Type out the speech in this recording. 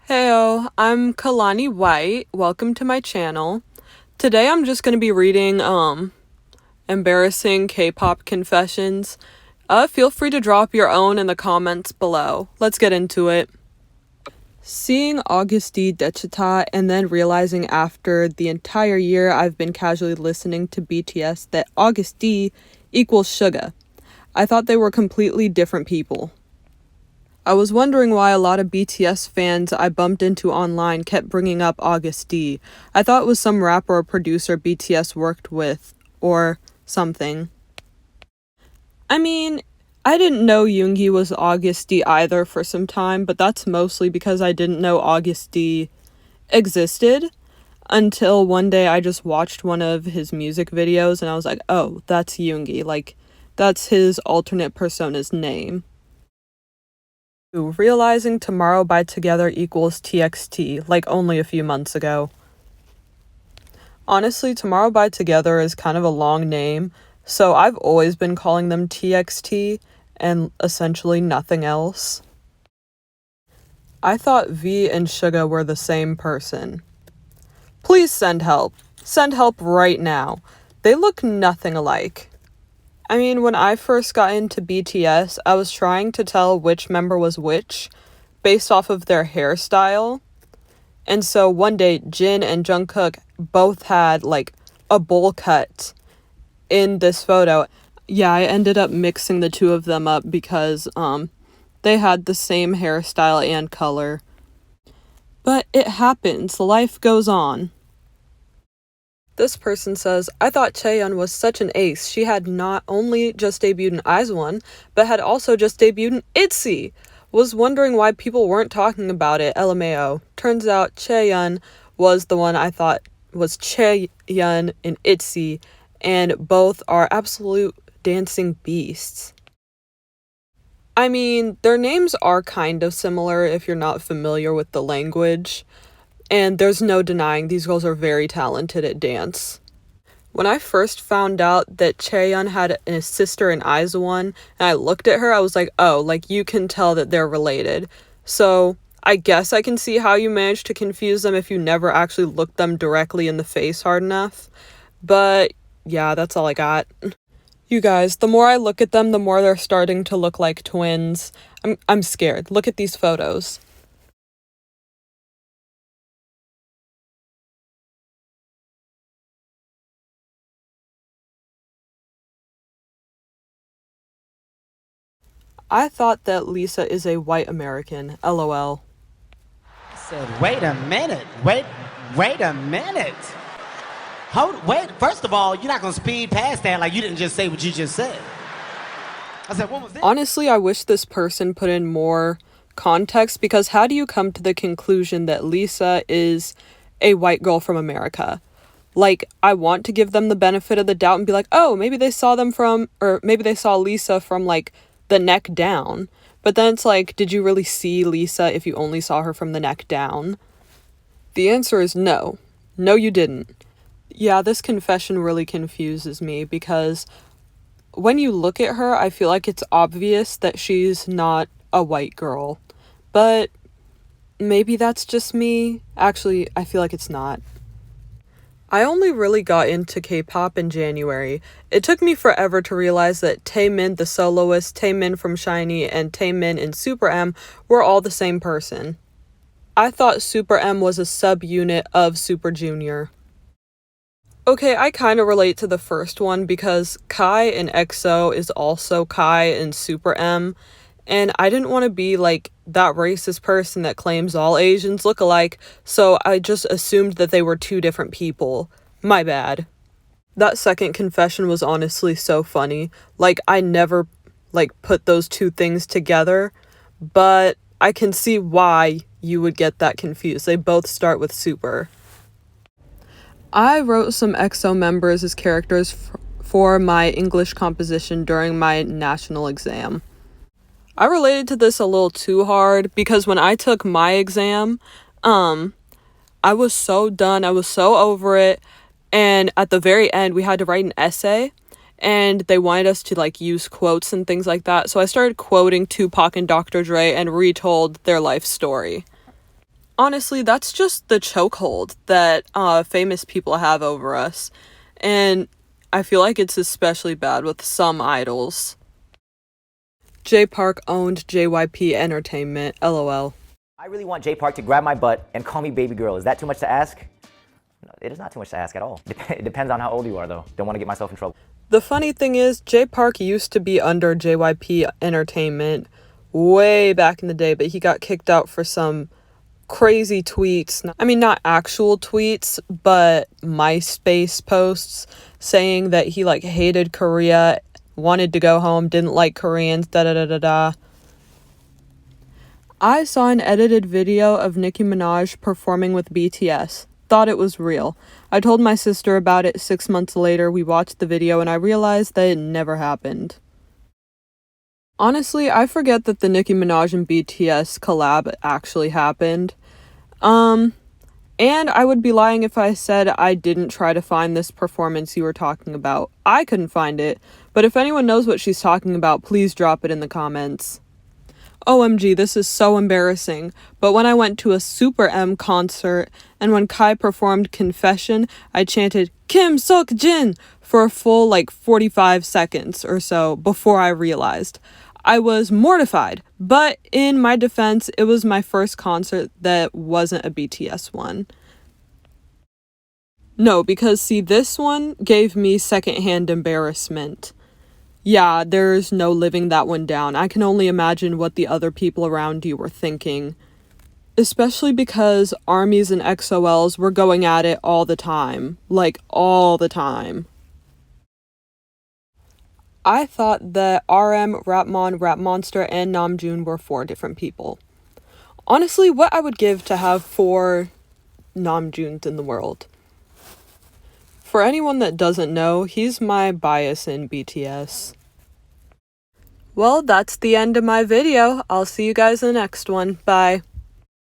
Heyo, I'm Kalani White. Welcome to my channel. Today I'm just going to be reading embarrassing K-pop confessions. Feel free to drop your own in the comments below. Let's get into it. Seeing August D Dechita and then realizing after the entire year I've been casually listening to BTS that August D equals Suga. I thought they were completely different people. I was wondering why a lot of BTS fans I bumped into online kept bringing up August D. I thought it was some rapper or producer BTS worked with, or something. I mean, I didn't know Yoongi was August D either for some time, but that's mostly because I didn't know August D existed until one day I just watched one of his music videos and I was like, oh, that's Yoongi. Like, that's his alternate persona's name. Realizing Tomorrow by Together equals TXT, like only a few months ago. Honestly, Tomorrow by Together is kind of a long name, so I've always been calling them TXT and essentially nothing else. I thought V and Suga were the same person. Please send help. Send help right now. They look nothing alike. I mean, when I first got into BTS, I was trying to tell which member was which based off of their hairstyle. And so one day, Jin and Jungkook both had like a bowl cut in this photo. Yeah, I ended up mixing the two of them up because they had the same hairstyle and color. But it happens. Life goes on. This person says, I thought Chae was such an ace. She had not only just debuted in IZ*ONE, but had also just debuted in Itzy. Was wondering why people weren't talking about it, LMAO. Turns out Chae was the one I thought was Chae in Itzy, and both are absolute dancing beasts. I mean, their names are kind of similar if you're not familiar with the language. And there's no denying these girls are very talented at dance. When I first found out that Chae had a sister in IZ*ONE, and I looked at her, I was like, oh, like you can tell that they're related. So I guess I can see how you managed to confuse them if you never actually looked them directly in the face hard enough. But yeah, that's all I got. You guys, the more I look at them, the more they're starting to look like twins. I'm scared. Look at these photos. I thought that Lisa is a white American. LOL. I said, wait a minute. Wait a minute. Wait, first of all, you're not going to speed past that like you didn't just say what you just said. I said, what was that? Honestly, I wish this person put in more context, because how do you come to the conclusion that Lisa is a white girl from America? Like, I want to give them the benefit of the doubt and be like, oh, maybe they saw them from, or maybe they saw Lisa from, like, the neck down. But then it's like, did you really see Lisa if you only saw her from the neck down? The answer is no. No, you didn't. Yeah, this confession really confuses me because when you look at her, I feel like it's obvious that she's not a white girl. But maybe that's just me. Actually, I feel like it's not. I only really got into K-pop in January. It took me forever to realize that Taemin the soloist, Taemin from SHINee, and Taemin in SuperM were all the same person. I thought SuperM was a subunit of Super Junior. Okay, I kind of relate to the first one because Kai in EXO is also Kai in SuperM, and I didn't want to be like that racist person that claims all Asians look alike, so I just assumed that they were two different people. My bad. That second confession was honestly so funny. Like, I never, put those two things together, but I can see why you would get that confused. They both start with super. I wrote some EXO members as characters for my English composition during my national exam. I related to this a little too hard because when I took my exam, I was so done. I was so over it. And at the very end, we had to write an essay and they wanted us to use quotes and things like that. So I started quoting Tupac and Dr. Dre and retold their life story. Honestly, that's just the chokehold that famous people have over us. And I feel like it's especially bad with some idols. J Park owned JypEntertainment, lol. I really want J Park to grab my butt and call me baby girl. Is that too much to ask? No, it is not too much to ask at all. It depends on how old you are, though. Don't want to get myself in trouble. The funny thing is, J Park used to be under JypEntertainment way back in the day, but he got kicked out for some crazy tweets. I mean, not actual tweets, but MySpace posts saying that he like hated Korea, wanted to go home, didn't like Koreans, da da da da da. I saw an edited video of Nicki Minaj performing with BTS. Thought it was real. I told my sister about it 6 months later. We watched the video and I realized that it never happened. Honestly, I forget that the Nicki Minaj and BTS collab actually happened. And I would be lying if I said I didn't try to find this performance you were talking about. I couldn't find it, but if anyone knows what she's talking about, please drop it in the comments. OMG, this is so embarrassing, but when I went to a SuperM concert and when Chae performed Confession, I chanted Kim Suk Jin for a full 45 seconds or so before I realized. I was mortified, but in my defense, it was my first concert that wasn't a BTS one. No, because see, this one gave me secondhand embarrassment. Yeah, there's no living that one down. I can only imagine what the other people around you were thinking. Especially because ARMYs and XOLs were going at it all the time. All the time. I thought that RM, Rapmon, Rap Monster, and Namjoon were 4 different people. Honestly, what I would give to have 4 Namjoons in the world. For anyone that doesn't know, he's my bias in BTS. Well, that's the end of my video. I'll see you guys in the next one. Bye.